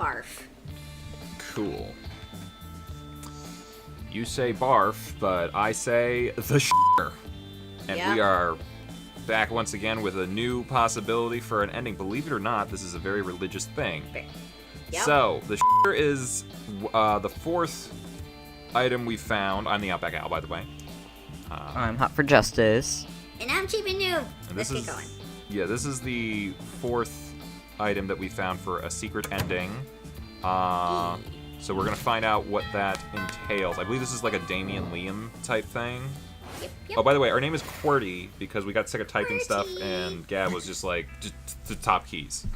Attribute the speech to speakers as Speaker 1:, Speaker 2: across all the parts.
Speaker 1: barf.
Speaker 2: Cool. You say barf, but I say the share. And we are back once again with a new possibility for an ending. Believe it or not, this is a very religious thing.
Speaker 1: Yep.
Speaker 2: So, the share is the fourth item we found. I'm the OutbackAl, by the way.
Speaker 3: I'm hot for justice.
Speaker 1: And I'm Cheap and Noob.
Speaker 2: And
Speaker 1: Let's get going.
Speaker 2: Yeah, this is the fourth item that we found for a secret ending. So we're going to find out what that entails. I believe this is like a Damien Liam type thing.
Speaker 1: Yep.
Speaker 2: Oh, by the way, our name is QWERTY because we got sick of typing stuff, and Gab was just like, just the top keys.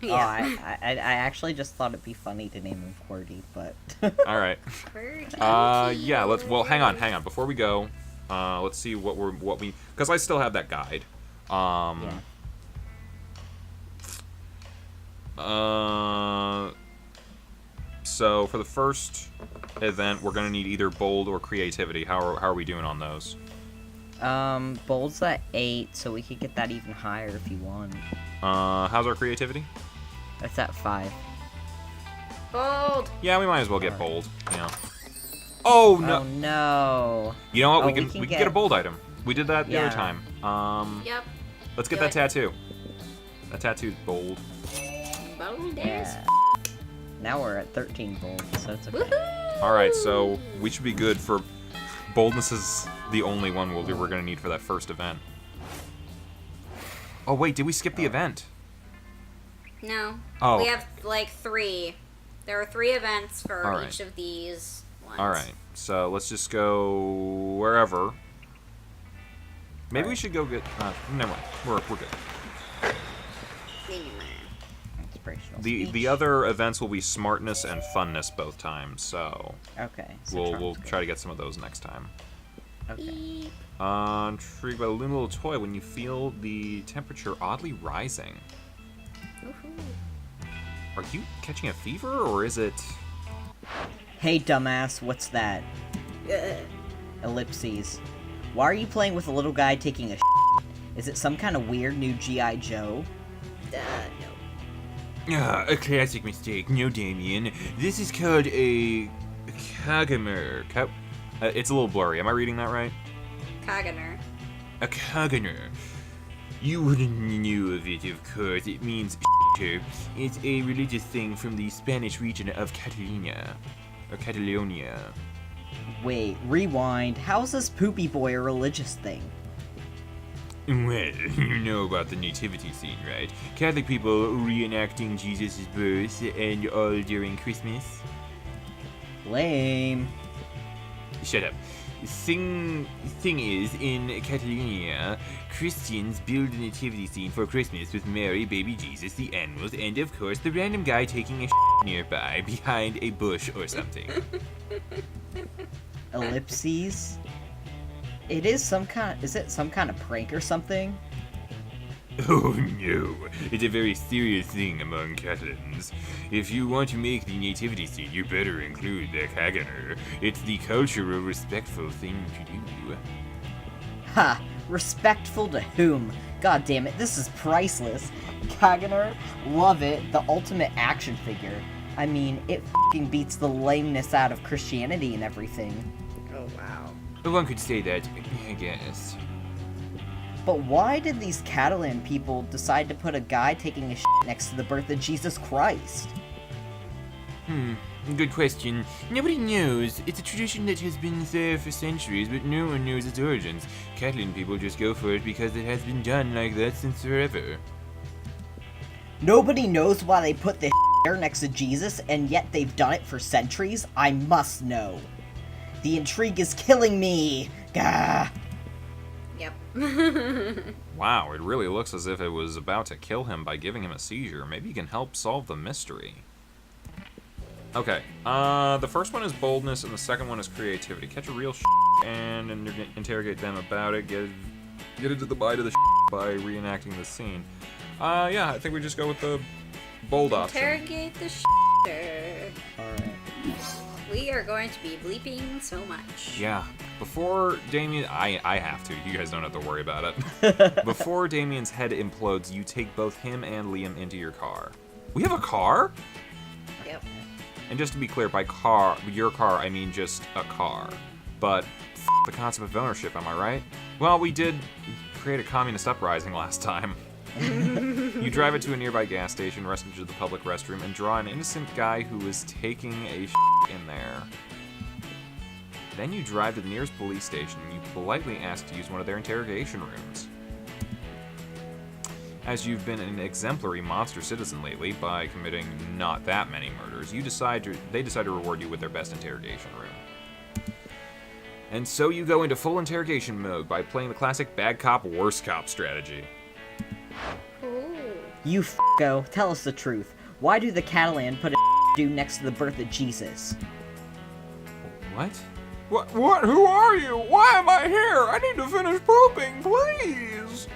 Speaker 3: Yeah. Oh, I actually just thought it'd be funny to name him QWERTY, but...
Speaker 2: Alright. Yeah, well, hang on. Before we go, let's see what we... Because I still have that guide. So for the first event, we're gonna need either bold or creativity. How are we doing on those?
Speaker 3: Bold's at 8, so we could get that even higher if you want.
Speaker 2: How's our creativity?
Speaker 3: It's at 5.
Speaker 1: Bold.
Speaker 2: Yeah, we might as well get bold. Yeah. Oh no!
Speaker 3: Oh no!
Speaker 2: You know what? We can get a bold item. We did that the other time.
Speaker 1: Yep.
Speaker 2: Let's get that tattoo. That tattoo's bold.
Speaker 1: Bold
Speaker 3: Yeah. Now we're at 13 bold, so it's okay.
Speaker 1: Woohoo!
Speaker 2: All right, so we should be good for boldness. Is the only one we're gonna need for that first event. Oh wait, did we skip the event?
Speaker 1: No.
Speaker 2: Oh.
Speaker 1: We have like 3. There are 3 events for
Speaker 2: All right.
Speaker 1: each of these ones.
Speaker 2: All right, so let's just go wherever. Maybe we should go get. Never mind. We're good.
Speaker 3: Inspirational
Speaker 2: The
Speaker 3: speech.
Speaker 2: other events will be smartness and funness both times. So
Speaker 3: Okay. So
Speaker 2: we'll
Speaker 3: Charm's
Speaker 2: try to get some of those next time.
Speaker 3: good. Okay.
Speaker 2: Intrigued by the lunar little toy when you feel the temperature oddly rising.
Speaker 1: Woohoo.
Speaker 2: Are you catching a fever or is it?
Speaker 3: Hey, dumbass, what's that?
Speaker 1: Ugh.
Speaker 3: Ellipses. Why are you playing with a little guy taking a Is it some kind of weird new G.I. Joe?
Speaker 1: No.
Speaker 2: A classic mistake. No, Damien. This is called a Kagamer. It's a little blurry. Am I reading that right?
Speaker 1: Kaganer.
Speaker 2: A Kaganer. You wouldn't know of it, of course. It means It's a religious thing from the Spanish region of Catalonia. Or Catalonia.
Speaker 3: Wait, rewind. How's this poopy boy a religious thing?
Speaker 2: Well, you know about the nativity scene, right? Catholic people reenacting Jesus' birth and all during Christmas.
Speaker 3: Lame.
Speaker 2: Shut up. Thing is, in Catalonia, Christians build a nativity scene for Christmas with Mary, baby Jesus, the animals, and of course the random guy taking a nearby behind a bush or something.
Speaker 3: Ellipses? Is it some kind of prank or something?
Speaker 2: Oh no, it's a very serious thing among Catalans. If you want to make the nativity scene, you better include the Kaganer. It's the cultural, respectful thing to do.
Speaker 3: Ha! Respectful to whom? God damn it, this is priceless. Kaganer, love it, the ultimate action figure. I mean, it f***ing beats the lameness out of Christianity and everything.
Speaker 1: Oh, wow.
Speaker 2: One could say that, I guess.
Speaker 3: But why did these Catalan people decide to put a guy taking a next to the birth of Jesus Christ?
Speaker 2: Good question. Nobody knows. It's a tradition that has been there for centuries, but no one knows its origins. Catalan people just go for it because it has been done like that since forever.
Speaker 3: Nobody knows why they put the next to Jesus, and yet they've done it for centuries? I must know. The intrigue is killing me! Gah!
Speaker 1: Yep.
Speaker 2: Wow, it really looks as if it was about to kill him by giving him a seizure. Maybe you can help solve the mystery. Okay, the first one is boldness, and the second one is creativity. Catch a real and interrogate them about it. Get into the bite of the by reenacting the scene. Yeah, I think we just go with the bold option.
Speaker 1: Interrogate the
Speaker 3: Alright.
Speaker 1: We are going to be bleeping so much.
Speaker 2: Yeah. Before Damien... I have to. You guys don't have to worry about it. Before Damien's head implodes, you take both him and Liam into your car. We have a car? And just to be clear, by car, your car, I mean just a car. But the concept of ownership, am I right? Well, we did create a communist uprising last time. You drive it to a nearby gas station, rush into the public restroom, and draw an innocent guy who is taking a in there. Then you drive to the nearest police station, and you politely ask to use one of their interrogation rooms. As you've been an exemplary monster citizen lately by committing not that many murders, they decide to reward you with their best interrogation room. And so you go into full interrogation mode by playing the classic bad cop, worse cop strategy.
Speaker 3: You f***o, tell us the truth. Why do the Catalan put a dude next to the birth of Jesus?
Speaker 2: What? What? Who are you? Why am I here? I need to finish pooping, please!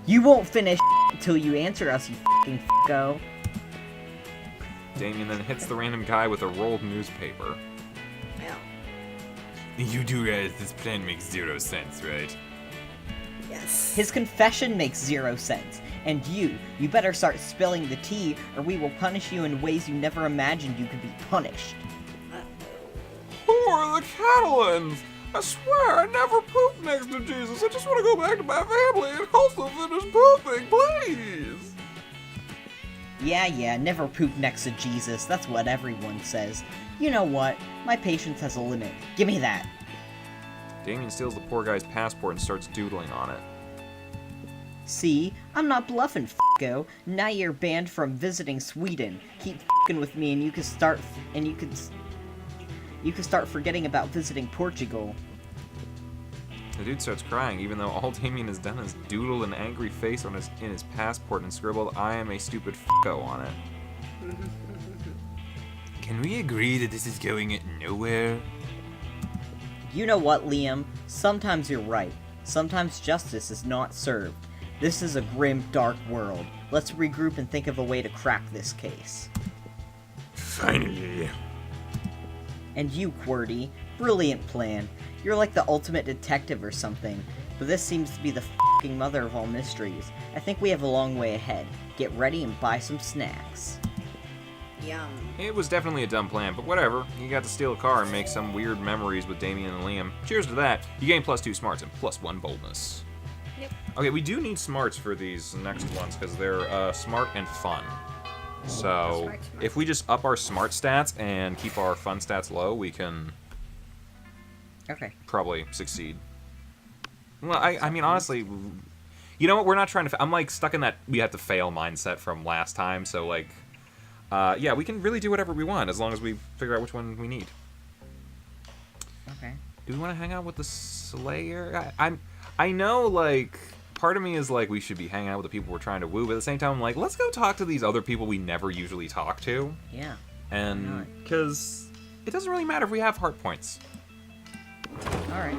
Speaker 3: You won't finish until you answer us, you f***ing f***o.
Speaker 2: Damien then hits the random guy with a rolled newspaper.
Speaker 1: Well,
Speaker 2: You do realize this plan makes 0 sense, right?
Speaker 1: yes.
Speaker 3: His confession makes 0 sense. And you better start spilling the tea, or we will punish you in ways you never imagined you could be punished.
Speaker 2: Who are the Catalans? I swear I never pooped next to Jesus. I just want to go back to my family and also finish pooping, please.
Speaker 3: Yeah, never poop next to Jesus. That's what everyone says. You know what? My patience has a limit. Give me that.
Speaker 2: Damien steals the poor guy's passport and starts doodling on it.
Speaker 3: See? I'm not bluffing, f***o. Now you're banned from visiting Sweden. Keep f***ing with me and you can start forgetting about visiting Portugal.
Speaker 2: The dude starts crying, even though all Damien has done is doodle an angry face in his passport and scribbled, "I am a stupid f***o" on it. Can we agree that this is going nowhere?
Speaker 3: You know what, Liam? Sometimes you're right. Sometimes justice is not served. This is a grim, dark world. Let's regroup and think of a way to crack this case.
Speaker 2: Finally.
Speaker 3: And you, QWERTY, brilliant plan. You're like the ultimate detective or something, but this seems to be the f***ing mother of all mysteries. I think we have a long way ahead. Get ready and buy some snacks.
Speaker 1: Yum.
Speaker 2: It was definitely a dumb plan, but whatever. You got to steal a car and make some weird memories with Damien and Liam. Cheers to that. You gain +2 smarts and +1 boldness.
Speaker 1: Yep.
Speaker 2: Okay, we do need smarts for these next ones because they're smart and fun. So
Speaker 1: Smart.
Speaker 2: if we just up our smart stats and keep our fun stats low, we can
Speaker 3: Okay.
Speaker 2: probably succeed. Well, I mean, honestly, you know what? We're not trying to... I'm, like, stuck in that we have to fail mindset from last time, so, like... yeah, we can really do whatever we want as long as we figure out which one we need.
Speaker 3: Okay.
Speaker 2: Do we want to hang out with the Slayer? I know, like, part of me is like, we should be hanging out with the people we're trying to woo, but at the same time, I'm like, let's go talk to these other people we never usually talk to.
Speaker 3: Yeah.
Speaker 2: And, because it doesn't really matter if we have heart points.
Speaker 3: Alright.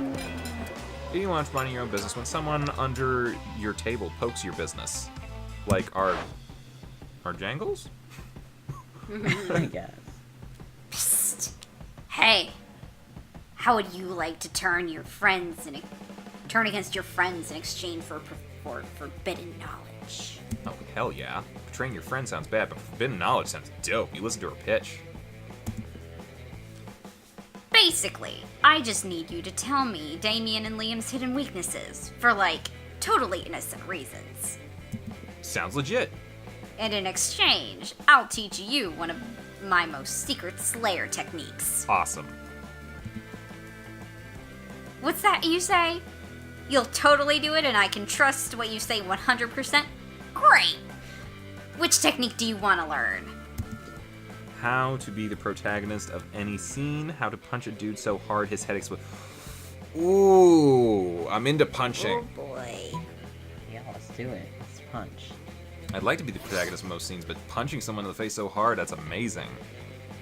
Speaker 2: Do you want to mind your own business when someone under your table pokes your business? Like our jangles?
Speaker 3: I guess.
Speaker 1: Psst. Hey, how would you like to turn against your friends in exchange for forbidden knowledge?
Speaker 2: Oh, hell yeah. Betraying your friend sounds bad, but forbidden knowledge sounds dope. You listen to her pitch.
Speaker 1: Basically, I just need you to tell me Damien and Liam's hidden weaknesses for, like, totally innocent reasons.
Speaker 2: Sounds legit.
Speaker 1: And in exchange, I'll teach you one of my most secret Slayer techniques.
Speaker 2: Awesome.
Speaker 1: What's that you say? You'll totally do it and I can trust what you say 100%? Great! Which technique do you want to learn?
Speaker 2: How to be the protagonist of any scene. How to punch a dude so hard his head explodes. Ooh, I'm into punching.
Speaker 1: Oh boy.
Speaker 3: Yeah, let's do it. Let's punch.
Speaker 2: I'd like to be the protagonist of most scenes, but punching someone in the face so hard, that's amazing.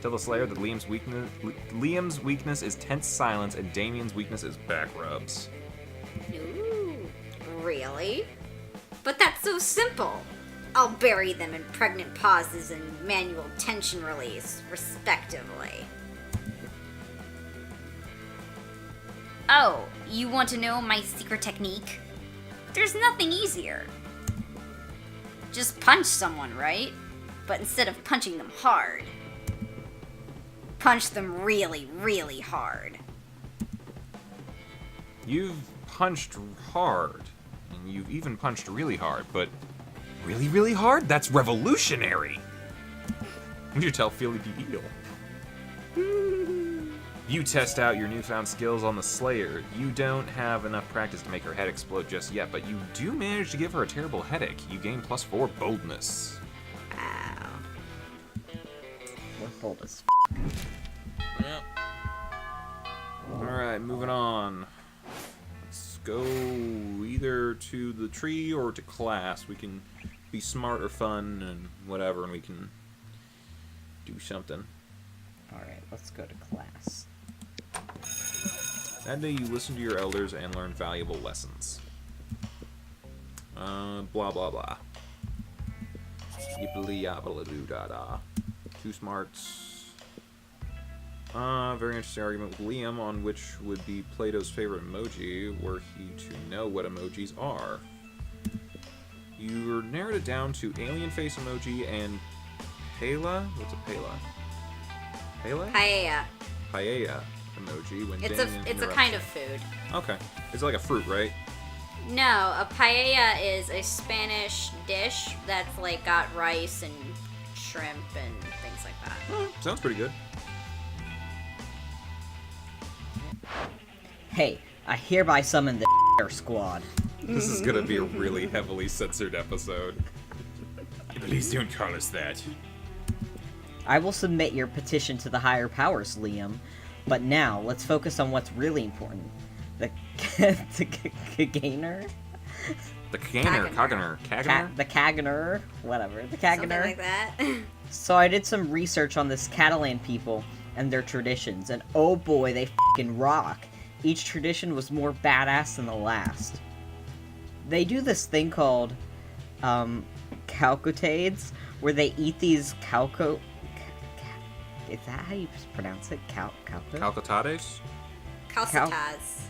Speaker 2: Tell the Slayer that Liam's weakness is tense silence and Damien's weakness is back rubs.
Speaker 1: Ooh, really? But that's so simple. I'll bury them in pregnant pauses and manual tension release, respectively. Oh, you want to know my secret technique? There's nothing easier. Just punch someone, right? But instead of punching them hard, punch them really, really hard.
Speaker 2: You've punched hard, and you've even punched really hard, but really, really hard? That's revolutionary! Would you tell Philly the Eel? You test out your newfound skills on the Slayer. You don't have enough practice to make her head explode just yet, but you do manage to give her a terrible headache. You gain +4 boldness.
Speaker 1: Wow.
Speaker 3: We're bold as
Speaker 2: Yep. Alright, moving on. Let's go either to the tree or to class. We can be smart or fun and whatever, and we can do something.
Speaker 3: Alright, let's go to class.
Speaker 2: That day you listen to your elders and learn valuable lessons. Blah blah blah. Yippily yappala doo da da. Two smarts. Very interesting argument with Liam on which would be Plato's favorite emoji, were he to know what emojis are. You narrowed it down to alien face emoji and Pela? What's a Pela? Pele?
Speaker 1: Paella.
Speaker 2: Paella emoji when
Speaker 1: It's
Speaker 2: Damien
Speaker 1: a
Speaker 2: interrupts
Speaker 1: kind
Speaker 2: you.
Speaker 1: of food.
Speaker 2: Okay. It's like a fruit, right?
Speaker 1: No, a paella is a Spanish dish that's like got rice and shrimp and things like that.
Speaker 2: Sounds pretty good.
Speaker 3: Hey, I hereby summon the squad.
Speaker 2: This is gonna be a really heavily censored episode. Please don't call us that.
Speaker 3: I will submit your petition to the higher powers, Liam. But now, let's focus on what's really important. The Kaganer?
Speaker 2: The Kaganer.
Speaker 3: The Kaganer? Whatever. The
Speaker 1: Something
Speaker 3: Kaganer.
Speaker 1: like that.
Speaker 3: So I did some research on this Catalan people and their traditions, and oh boy, they f***ing rock. Each tradition was more badass than the last. They do this thing called, calcotades, where they eat these is that how you pronounce it?
Speaker 2: Calcotades?
Speaker 1: Calcetades.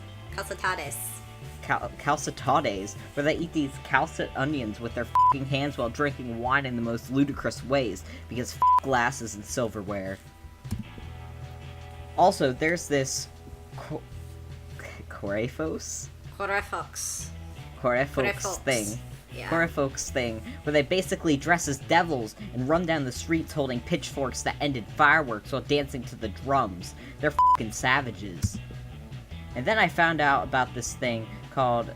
Speaker 3: Calcetades, where they eat these calcet onions with their f***ing hands while drinking wine in the most ludicrous ways, because f*** glasses and silverware. Also, there's this Corefox thing.
Speaker 1: Yeah.
Speaker 3: Corefox thing, where they basically dress as devils and run down the streets holding pitchforks that ended fireworks while dancing to the drums. They're f***ing savages. And then I found out about this thing called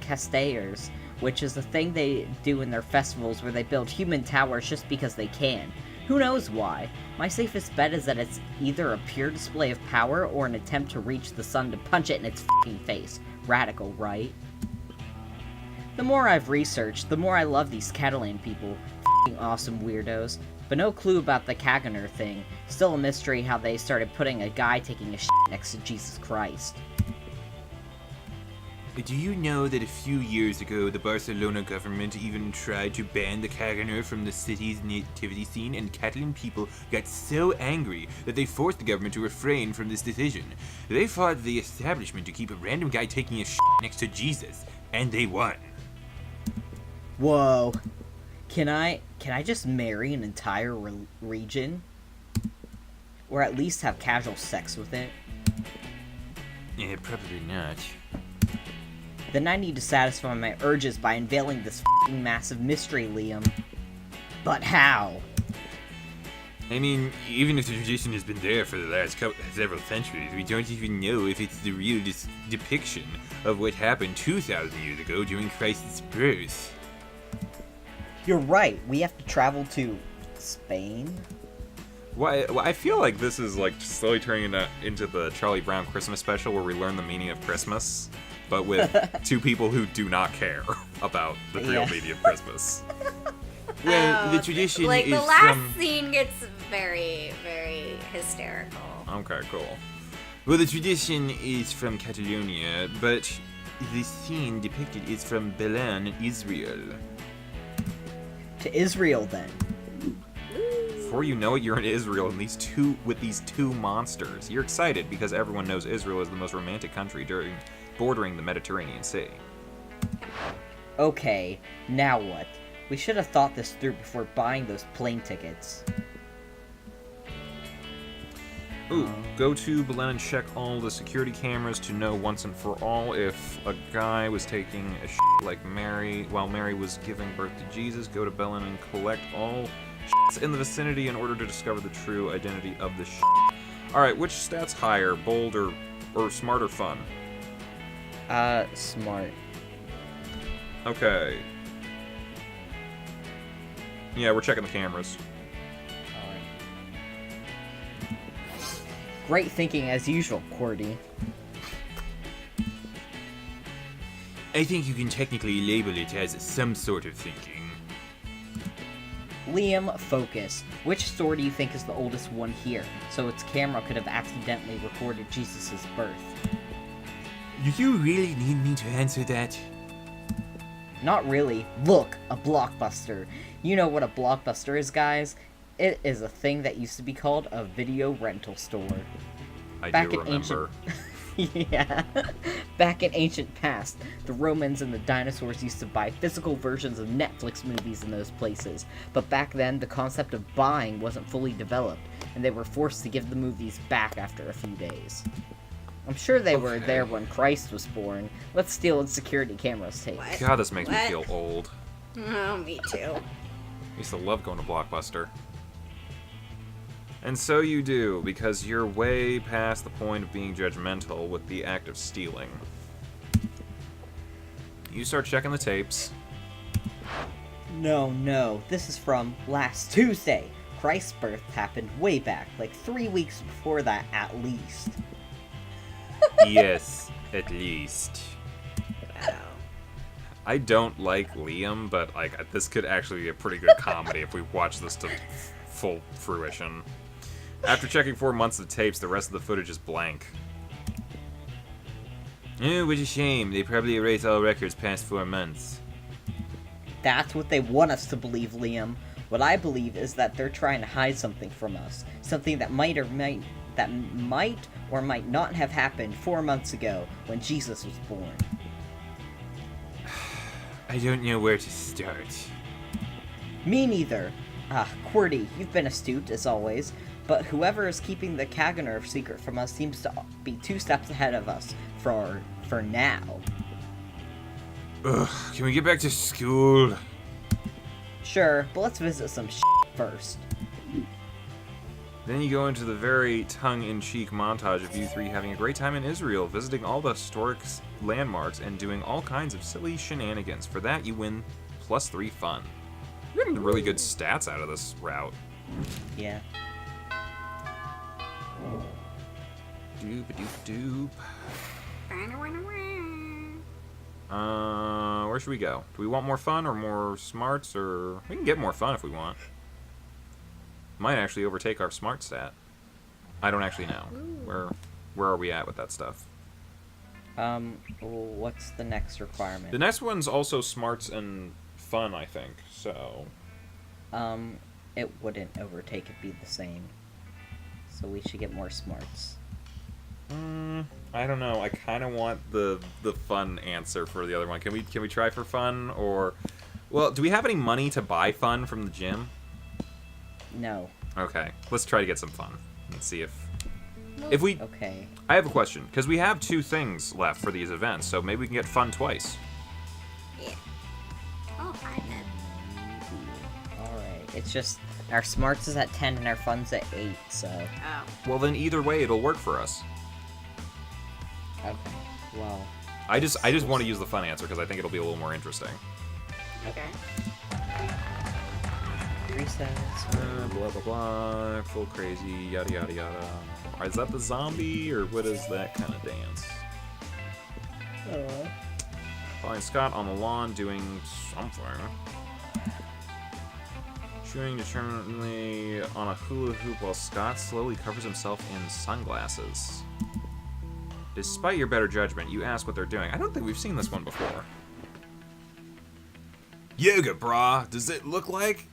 Speaker 3: Castellers, which is a thing they do in their festivals where they build human towers just because they can. Who knows why? My safest bet is that it's either a pure display of power or an attempt to reach the sun to punch it in its f***ing face. Radical, right? The more I've researched, the more I love these Catalan people. F***ing awesome weirdos. But no clue about the Kaganer thing. Still a mystery how they started putting a guy taking a shit next to Jesus Christ.
Speaker 2: Do you know that a few years ago, the Barcelona government even tried to ban the Kaganer from the city's nativity scene, and Catalan people got so angry that they forced the government to refrain from this decision. They fought the establishment to keep a random guy taking a shit next to Jesus, and they won.
Speaker 3: Whoa. Can I just marry an entire region? Or at least have casual sex with it?
Speaker 2: Yeah, probably not.
Speaker 3: Then I need to satisfy my urges by unveiling this f***ing massive mystery, Liam. But how?
Speaker 2: I mean, even if the tradition has been there for the last several centuries, we don't even know if it's the real depiction of what happened 2,000 years ago during Christ's birth.
Speaker 3: You're right, we have to travel to Spain?
Speaker 2: Well, I feel like this is like slowly turning into the Charlie Brown Christmas special where we learn the meaning of Christmas, but with two people who do not care about the real meaning of Christmas. Well, the tradition
Speaker 1: like
Speaker 2: is
Speaker 1: the last
Speaker 2: from...
Speaker 1: scene gets very, very hysterical.
Speaker 2: Okay, cool. Well, the tradition is from Catalonia, but the scene depicted is from Belen, Israel.
Speaker 3: To Israel, then.
Speaker 2: Before you know it, you're in Israel and with these two monsters. You're excited because everyone knows Israel is the most romantic country bordering the Mediterranean Sea.
Speaker 3: Okay, now what? We should have thought this through before buying those plane tickets.
Speaker 2: Ooh, go to Belen and check all the security cameras to know once and for all if a guy was taking a shit like Mary while Mary was giving birth to Jesus. Go to Belen and collect all shits in the vicinity in order to discover the true identity of the shit. Alright, which stat's higher, bold or smart or fun?
Speaker 3: Smart.
Speaker 2: Okay. Yeah, we're checking the cameras.
Speaker 3: Great thinking as usual, Cordy.
Speaker 4: I think you can technically label it as some sort of thinking.
Speaker 3: Liam, focus. Which store do you think is the oldest one here? So its camera could have accidentally recorded Jesus' birth.
Speaker 4: Do you really need me to answer that?
Speaker 3: Not really. Look, a Blockbuster. You know what a Blockbuster is, guys? It is a thing that used to be called a video rental store.
Speaker 2: I
Speaker 3: Back
Speaker 2: do
Speaker 3: in
Speaker 2: remember.
Speaker 3: Yeah. Back in ancient past, the Romans and the dinosaurs used to buy physical versions of Netflix movies in those places. But back then, the concept of buying wasn't fully developed, and they were forced to give the movies back after a few days. I'm sure they were there when Christ was born. Let's steal its security cameras tape.
Speaker 1: What?
Speaker 2: God, this makes me
Speaker 1: What?
Speaker 2: feel old.
Speaker 1: Oh, me too.
Speaker 2: I used to love going to Blockbuster. And so you do, because you're way past the point of being judgmental with the act of stealing. You start checking the tapes.
Speaker 3: No, this is from last Tuesday. Christ's birth happened way back, like 3 weeks before that at least.
Speaker 4: Yes, at least.
Speaker 1: Wow.
Speaker 2: I don't like Liam, but like this could actually be a pretty good comedy if we watch this to full fruition. After checking 4 months of tapes, the rest of the footage is blank.
Speaker 4: Oh, what a shame. They probably erased all records past 4 months.
Speaker 3: That's what they want us to believe, Liam. What I believe is that they're trying to hide something from us. Something that might or might not have happened 4 months ago when Jesus was born.
Speaker 4: I don't know where to start.
Speaker 3: Me neither. Qwerty, you've been astute, as always, but whoever is keeping the Kaganer secret from us seems to be 2 steps ahead of us, for now.
Speaker 4: Ugh, can we get back to school?
Speaker 3: Sure, but let's visit some first.
Speaker 2: Then you go into the very tongue-in-cheek montage of you three having a great time in Israel, visiting all the historic landmarks and doing all kinds of silly shenanigans. For that, you win +3 fun. You're getting really good stats out of this route.
Speaker 3: Yeah.
Speaker 2: Doop-a-doop-doop. Where should we go? Do we want more fun or more smarts, or we can get more fun if we want. Might actually overtake our smart stat. I don't actually know. Where are we at with that stuff?
Speaker 3: What's the next requirement?
Speaker 2: The next one's also smarts and fun, I think. So,
Speaker 3: It wouldn't overtake it be the same. So we should get more smarts.
Speaker 2: I don't know. I kind of want the fun answer for the other one. Can we try for fun, or well, do we have any money to buy fun from the gym?
Speaker 3: No.
Speaker 2: Okay, let's try to get some fun and see if we.
Speaker 3: Okay.
Speaker 2: I have a question because we have 2 things left for these events, so maybe we can get fun twice.
Speaker 1: Yeah. Oh, hi then.
Speaker 3: Alright. It's just our smarts is at 10 and our fun's at 8, so.
Speaker 1: Oh.
Speaker 2: Well, then either way, it'll work for us.
Speaker 3: Okay. Well.
Speaker 2: I just want to use the fun answer because I think it'll be a little more interesting.
Speaker 1: Okay.
Speaker 3: Resets.
Speaker 2: Blah blah blah. Full crazy. Yada yada yada. Is that the zombie or what is that kind of dance? Find Scott on the lawn doing something. Chewing determinedly on a hula hoop while Scott slowly covers himself in sunglasses. Despite your better judgment, you ask what they're doing. I don't think we've seen this one before.
Speaker 4: Yoga, brah. Does it look like?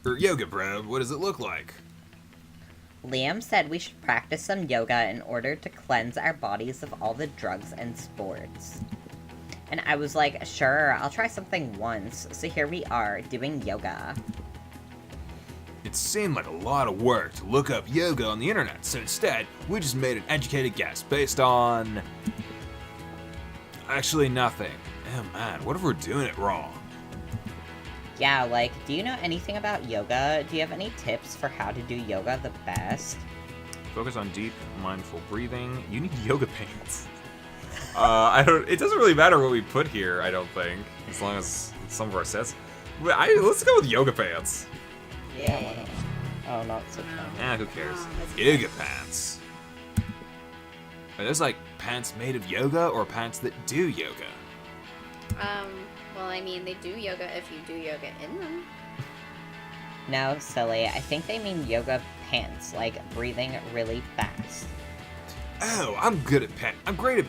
Speaker 4: Or yoga, bro. What does it look like?
Speaker 3: Liam said we should practice some yoga in order to cleanse our bodies of all the drugs and sports. And I was like, sure, I'll try something once. So here we are, doing yoga.
Speaker 4: It seemed like a lot of work to look up yoga on the internet, so instead, we just made an educated guess based on... actually nothing. Oh man, what if we're doing it wrong?
Speaker 3: Yeah, like, do you know anything about yoga? Do you have any tips for how to do yoga the best?
Speaker 2: Focus on deep, mindful breathing. You need yoga pants. It doesn't really matter what we put here, I don't think, as long as some of our sets. But let's go with yoga pants.
Speaker 3: Yeah, why not? Oh, not so fun.
Speaker 2: Who cares?
Speaker 4: Yoga pants. Are those like pants made of yoga or pants that do yoga?
Speaker 1: Well, I mean, they do yoga if you do yoga in them.
Speaker 3: No, silly. I think they mean yoga pants, like breathing really fast.
Speaker 4: Oh, I'm great at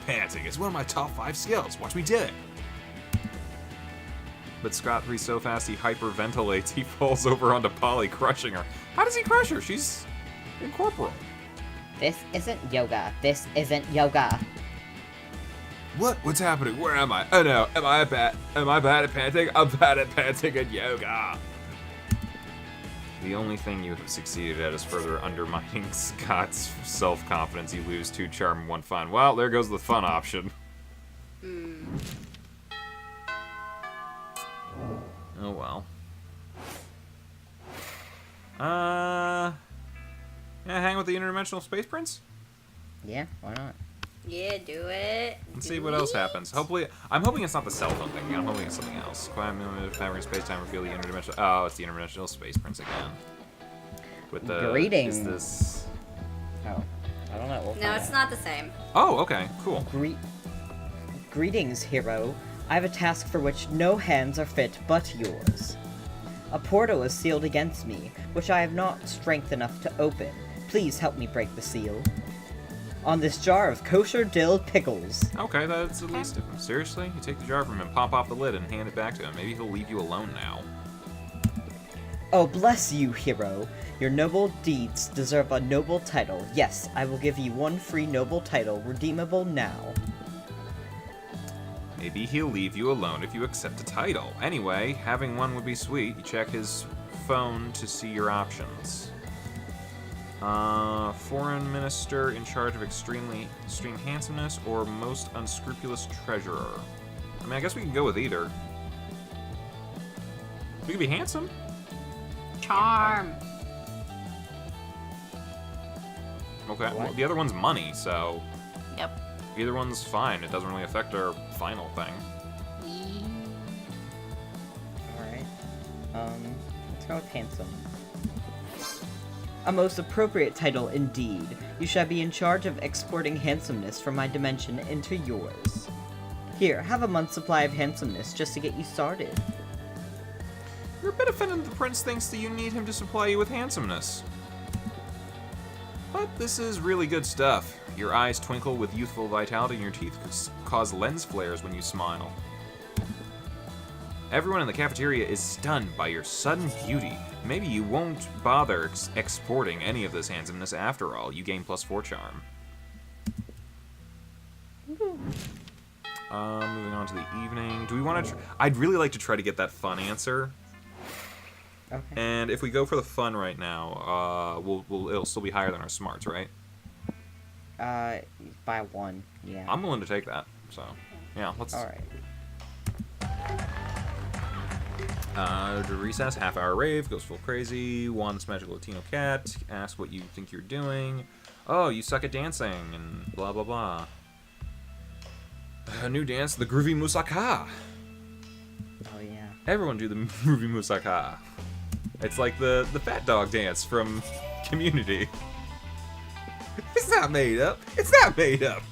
Speaker 4: panting. It's one of my top 5 skills. Watch me do it.
Speaker 2: But Scott 3 so fast he hyperventilates, he falls over onto Polly, crushing her. How does he crush her? She's incorporeal.
Speaker 3: This isn't yoga. This isn't yoga.
Speaker 4: What? What's happening? Where am I? Oh no, am I bad at panting? I'm bad at panting in yoga.
Speaker 2: The only thing you have succeeded at is further undermining Scott's self-confidence. You lose 2 charm and 1 fun. Well, there goes the fun option. Oh well. Yeah, hang with the interdimensional space prince?
Speaker 3: Yeah, why not?
Speaker 1: Yeah, do it.
Speaker 2: Let's see what else happens. Hopefully, I'm hoping it's not the cell phone thing. I'm hoping it's something else. Quiet moment of fabric space-time reveal the interdimensional... Oh, it's the interdimensional space prince again. With the...
Speaker 3: Greetings.
Speaker 2: Is this...
Speaker 3: Oh, I don't know. We'll
Speaker 1: No,
Speaker 3: find
Speaker 1: it's
Speaker 3: out.
Speaker 1: not the same.
Speaker 2: Oh, okay, cool.
Speaker 3: Greetings, hero. I have a task for which no hands are fit but yours. A portal is sealed against me, which I have not strength enough to open. Please help me break the seal. On this jar of kosher dill pickles.
Speaker 2: Okay, that's at least different. Seriously? You take the jar from him, pop off the lid, and hand it back to him. Maybe he'll leave you alone now.
Speaker 3: Oh, bless you, hero. Your noble deeds deserve a noble title. Yes, I will give you 1 free noble title, redeemable now.
Speaker 2: Maybe he'll leave you alone if you accept a title. Anyway, having one would be sweet. You check his phone to see your options. Foreign minister in charge of extreme handsomeness or most unscrupulous treasurer. I mean, I guess we can go with either. We could be handsome.
Speaker 1: Charm.
Speaker 2: Okay, well,
Speaker 3: What?
Speaker 2: the other one's money, so
Speaker 1: Yep.
Speaker 2: either one's fine. It doesn't really affect our final thing.
Speaker 3: Alright. Let's go with handsome. A most appropriate title indeed. You shall be in charge of exporting handsomeness from my dimension into yours. Here, have a month's supply of handsomeness just to get you started.
Speaker 2: You're a bit offended that the prince thinks that you need him to supply you with handsomeness. But this is really good stuff. Your eyes twinkle with youthful vitality and your teeth cause lens flares when you smile. Everyone in the cafeteria is stunned by your sudden beauty. Maybe you won't bother exporting any of this handsomeness after all. You gain +4 charm. Moving on to the evening. Do we want to... I'd really like to try to get that fun answer.
Speaker 3: Okay.
Speaker 2: And if we go for the fun right now, it'll still be higher than our smarts, right?
Speaker 3: By 1, yeah.
Speaker 2: I'm willing to take that. So, yeah, let's...
Speaker 3: Alright.
Speaker 2: To recess, half-hour rave, goes full crazy, Juan's magical Latino cat, ask what you think you're doing. Oh, you suck at dancing, and blah, blah, blah. A new dance, the Groovy Musaka.
Speaker 3: Oh, yeah.
Speaker 2: Everyone do the Groovy Musaka. It's like the fat dog dance from Community. It's not made up. It's not made up.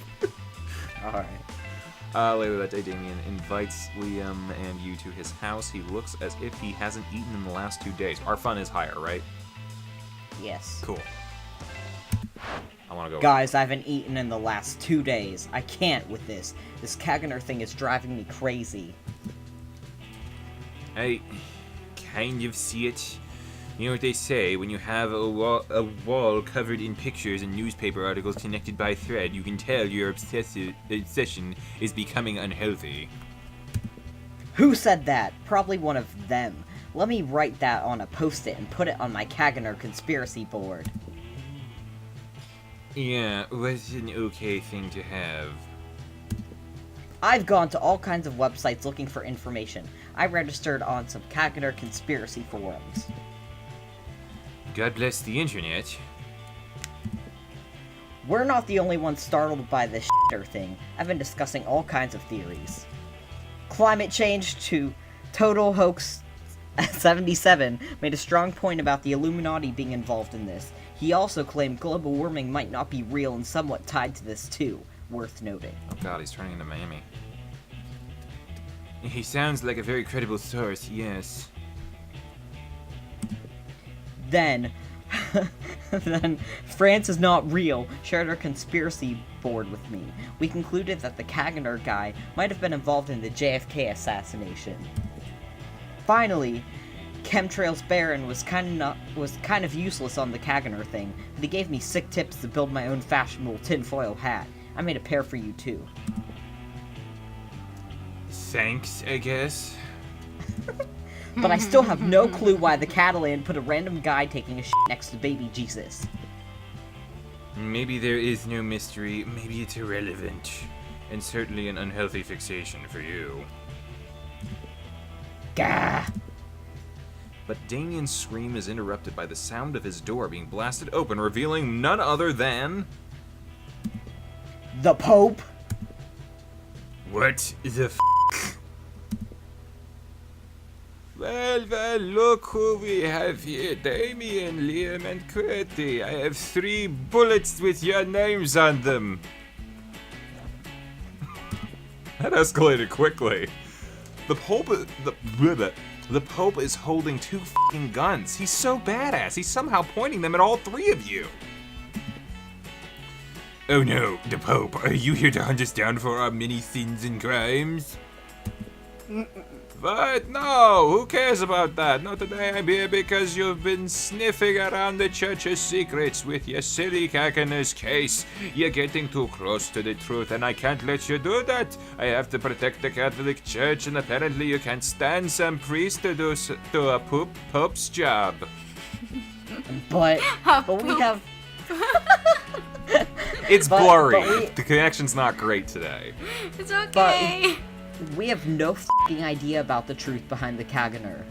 Speaker 3: Alright.
Speaker 2: Later that day, Damien invites Liam and you to his house. He looks as if he hasn't eaten in the last 2 days. Our fun is higher, right?
Speaker 3: Yes.
Speaker 2: Cool. I want to go.
Speaker 3: Guys, I haven't eaten in the last 2 days. I can't with this. This Kaganer thing is driving me crazy.
Speaker 4: I kind of see it. You know what they say, when you have a wall covered in pictures and newspaper articles connected by thread, you can tell your obsession is becoming unhealthy.
Speaker 3: Who said that? Probably one of them. Let me write that on a post-it and put it on my Kaganer conspiracy board.
Speaker 4: Yeah, what's an okay thing to have?
Speaker 3: I've gone to all kinds of websites looking for information. I registered on some Kaganer conspiracy forums.
Speaker 4: God bless the internet.
Speaker 3: We're not the only ones startled by this shitter thing. I've been discussing all kinds of theories. Climate change to total hoax 77 made a strong point about the Illuminati being involved in this. He also claimed global warming might not be real and somewhat tied to this too. Worth noting.
Speaker 2: Oh god, he's turning into Mammy.
Speaker 4: He sounds like a very credible source, yes.
Speaker 3: Then France is not real shared our conspiracy board with me. We concluded that the Kaganer guy might have been involved in the JFK assassination. Finally, Chemtrails Baron was kind of useless on the Kaganer thing, but he gave me sick tips to build my own fashionable tinfoil hat. I made a pair for you too.
Speaker 4: Thanks, I guess.
Speaker 3: But I still have no clue why the Catalan put a random guy taking a shit next to baby Jesus.
Speaker 4: Maybe there is no mystery, maybe it's irrelevant. And certainly an unhealthy fixation for you.
Speaker 3: Gah!
Speaker 2: But Damien's scream is interrupted by the sound of his door being blasted open, revealing none other than...
Speaker 3: The Pope?
Speaker 4: What the f***?
Speaker 2: Well, look who we have here. Damien, Liam, and Qwerty. I have 3 bullets with your names on them. That escalated quickly. The Pope is holding 2 fucking guns. He's so badass. He's somehow pointing them at all 3 of you.
Speaker 4: Oh no, the Pope, are you here to hunt us down for our many sins and crimes?
Speaker 2: But no, who cares about that? Not today. I'm here because you've been sniffing around the church's secrets with your silly Kaganer's case. You're getting too close to the truth, and I can't let you do that. I have to protect the Catholic Church, and apparently you can't stand some priest to do a pope's job.
Speaker 3: But we have...
Speaker 2: It's blurry.
Speaker 3: But
Speaker 2: the connection's not great today.
Speaker 1: It's okay.
Speaker 3: We have no f***ing idea about the truth behind the Kaganer.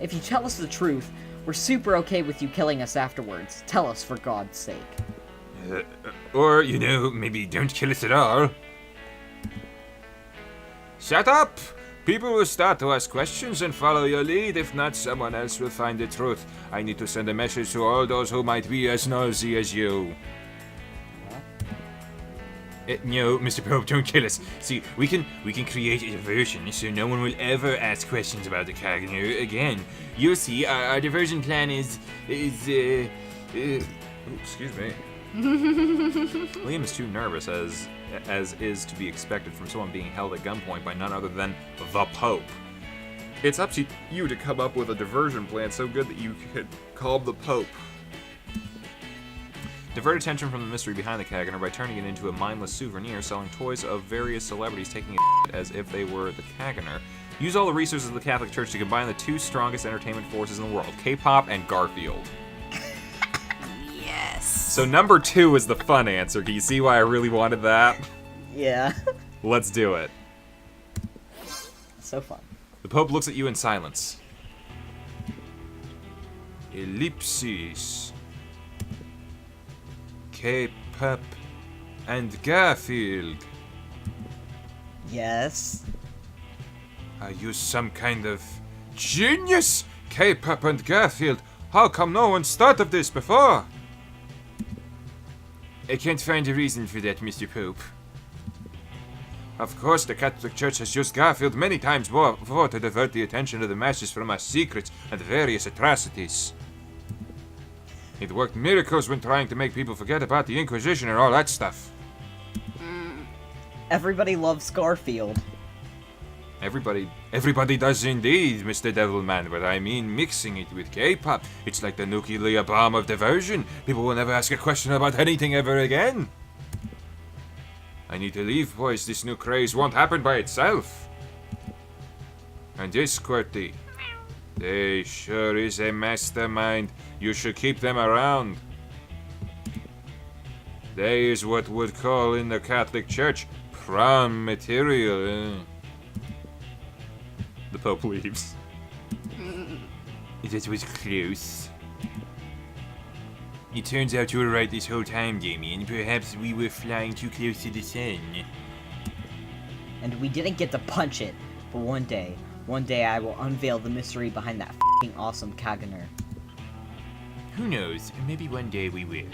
Speaker 3: If you tell us the truth, we're super okay with you killing us afterwards. Tell us, for God's sake.
Speaker 4: Or, you know, maybe don't kill us at all.
Speaker 2: Shut up! People will start to ask questions and follow your lead. If not, someone else will find the truth. I need to send a message to all those who might be as nosy as you.
Speaker 4: No, Mr. Pope, don't kill us. See, we can create a diversion so no one will ever ask questions about the Kaganer again. You'll see, our diversion plan is
Speaker 2: excuse me. Liam is too nervous, as is to be expected from someone being held at gunpoint by none other than the Pope. It's up to you to come up with a diversion plan so good that you could call the Pope. Divert attention from the mystery behind the Kaganer by turning it into a mindless souvenir, selling toys of various celebrities taking it as if they were the Kaganer. Use all the resources of the Catholic Church to combine the 2 strongest entertainment forces in the world, K-pop and Garfield.
Speaker 1: Yes.
Speaker 2: So number 2 is the fun answer. Can you see why I really wanted that?
Speaker 3: Yeah.
Speaker 2: Let's do it.
Speaker 3: So fun.
Speaker 2: The Pope looks at you in silence.
Speaker 4: Ellipsis. K-pop and Garfield.
Speaker 3: Yes.
Speaker 4: Are you some kind of genius? K-pop and Garfield. How come no one thought of this before? I can't find a reason for that, Mr. Pope. Of course, the Catholic Church has used Garfield many times before to divert the attention of the masses from our secrets and various atrocities. It worked miracles when trying to make people forget about the Inquisition and all that stuff.
Speaker 3: Everybody loves Garfield.
Speaker 2: Everybody does indeed, Mr. Devilman, but I mean mixing it with K-pop. It's like the nuclear bomb of diversion. People will never ask a question about anything ever again. I need to leave, boys. This new craze won't happen by itself. And this, Qwerty.
Speaker 4: They sure is a mastermind. You should keep them around. They is what would call in the Catholic Church prom material.
Speaker 2: The Pope leaves.
Speaker 4: That was close. It turns out you were right this whole time, Damien. Perhaps we were flying too close to the sun.
Speaker 3: And we didn't get to punch it, but one day I will unveil the mystery behind that f***ing awesome Kaganer.
Speaker 4: Who knows? Maybe one day we will.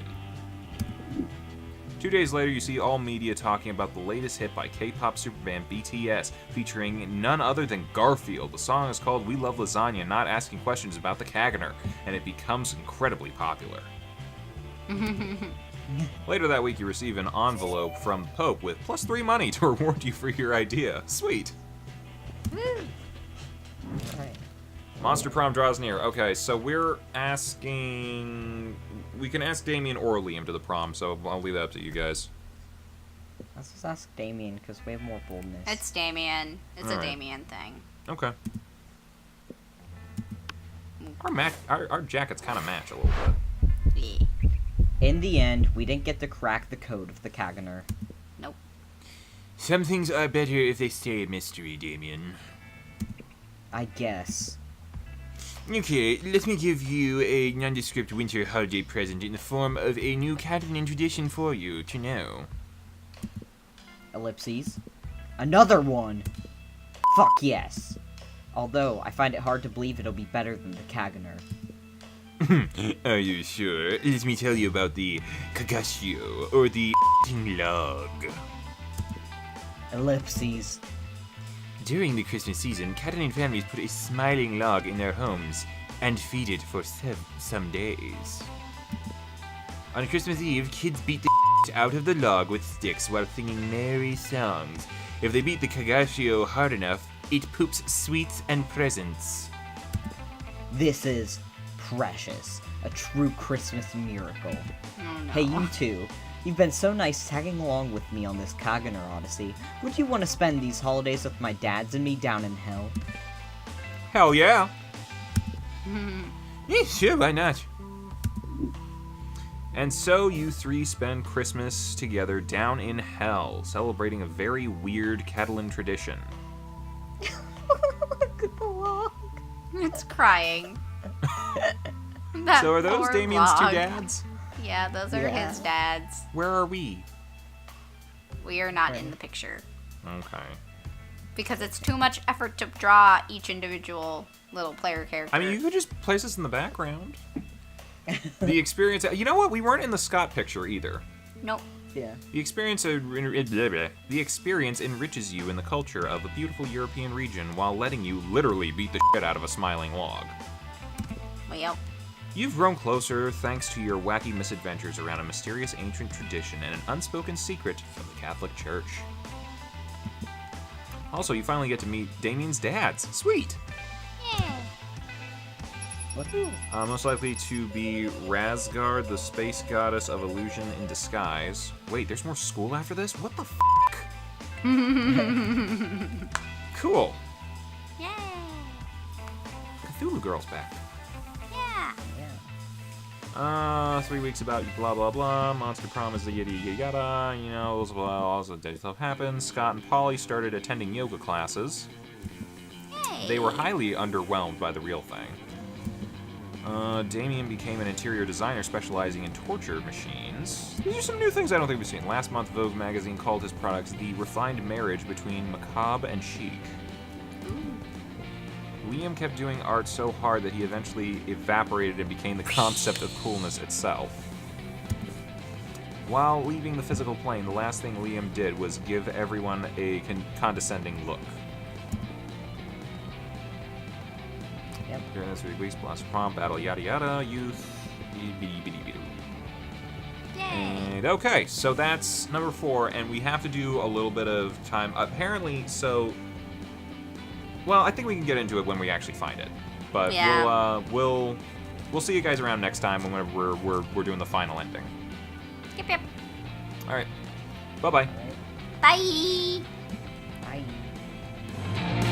Speaker 2: 2 days later, you see all media talking about the latest hit by K-pop superband BTS, featuring none other than Garfield. The song is called We Love Lasagna, not asking questions about the Kaganer, and it becomes incredibly popular. Later that week, you receive an envelope from the Pope with +3 money to reward you for your idea. Sweet.
Speaker 3: Alright.
Speaker 2: Monster Prom draws near. Okay, so we're asking... We can ask Damien or Liam to the prom, so I'll leave that up to you guys.
Speaker 3: Let's just ask Damien, because we have more boldness.
Speaker 1: It's Damien. It's
Speaker 2: All
Speaker 1: a
Speaker 2: right.
Speaker 1: Damien thing.
Speaker 2: Okay. Our jackets kind of match a little bit.
Speaker 1: Yeah.
Speaker 3: In the end, we didn't get to crack the code of the Kaganer.
Speaker 1: Nope.
Speaker 4: Some things are better if they stay a mystery, Damien.
Speaker 3: I guess.
Speaker 4: Okay, let me give you a nondescript winter holiday present in the form of a new Catalan tradition for you to know.
Speaker 3: Ellipses. Another one! Fuck yes! Although, I find it hard to believe it'll be better than the Kaganer.
Speaker 4: Are you sure? Let me tell you about the Kagasio, or the log.
Speaker 3: Ellipses.
Speaker 4: During the Christmas season, Catalan families put a smiling log in their homes and feed it for some days. On Christmas Eve, kids beat the out of the log with sticks while singing merry songs. If they beat the Kagasio hard enough, it poops sweets and presents.
Speaker 3: This is precious. A true Christmas miracle.
Speaker 1: Oh, no.
Speaker 3: Hey, you two. You've been so nice tagging along with me on this Kaganer Odyssey. Would you want to spend these holidays with my dads and me down in hell?
Speaker 2: Hell yeah.
Speaker 4: Yeah, sure, why not?
Speaker 2: And so you three spend Christmas together down in hell, celebrating a very weird Catalan tradition.
Speaker 3: Look at the log.
Speaker 1: It's crying. That
Speaker 2: So are those
Speaker 1: poor
Speaker 2: Damien's
Speaker 1: log.
Speaker 2: two dads?
Speaker 1: Yeah, those are
Speaker 3: Yeah.
Speaker 1: his dads.
Speaker 2: Where are we?
Speaker 1: We are not in the picture.
Speaker 2: Okay.
Speaker 1: Because it's too much effort to draw each individual little player character.
Speaker 2: I mean, you could just place us in the background. The experience... You know what? We weren't in the Scott picture either.
Speaker 1: Nope.
Speaker 3: Yeah.
Speaker 2: The experience enriches you in the culture of a beautiful European region while letting you literally beat the shit out of a smiling log.
Speaker 1: Well,
Speaker 2: You've grown closer thanks to your wacky misadventures around a mysterious ancient tradition and an unspoken secret from the Catholic Church. Also, you finally get to meet Damien's dads. Sweet!
Speaker 3: Woohoo.
Speaker 2: Most likely to be Razgard, the space goddess of illusion in disguise. Wait, there's more school after this? What the fuck? Cool.
Speaker 1: yay!
Speaker 2: Cthulhu Girl's back.
Speaker 1: Yeah.
Speaker 3: Yeah.
Speaker 2: 3 weeks about blah blah blah. Monster Prom is the yada yada yada. You know, also stuff happens. Scott and Polly started attending yoga classes.
Speaker 1: Hey.
Speaker 2: They were highly underwhelmed by the real thing. Damien became an interior designer specializing in torture machines. These are some new things I don't think we've seen. Last month, Vogue magazine called his products the refined marriage between macabre and chic. Liam kept doing art so hard that he eventually evaporated and became the concept of coolness itself. While leaving the physical plane, the last thing Liam did was give everyone a condescending look.
Speaker 3: Yep.
Speaker 2: During this 3 weeks, Blast Prom, Battle, yada yada, youth.
Speaker 1: Yay.
Speaker 2: And okay, so that's number 4, and we have to do a little bit of time. Apparently, so. Well, I think we can get into it when we actually find it. But
Speaker 1: Yeah.
Speaker 2: we'll see you guys around next time whenever we're doing the final ending.
Speaker 1: Yep, yep.
Speaker 2: All right. Bye bye.
Speaker 3: Alright.
Speaker 1: Bye.
Speaker 3: Bye.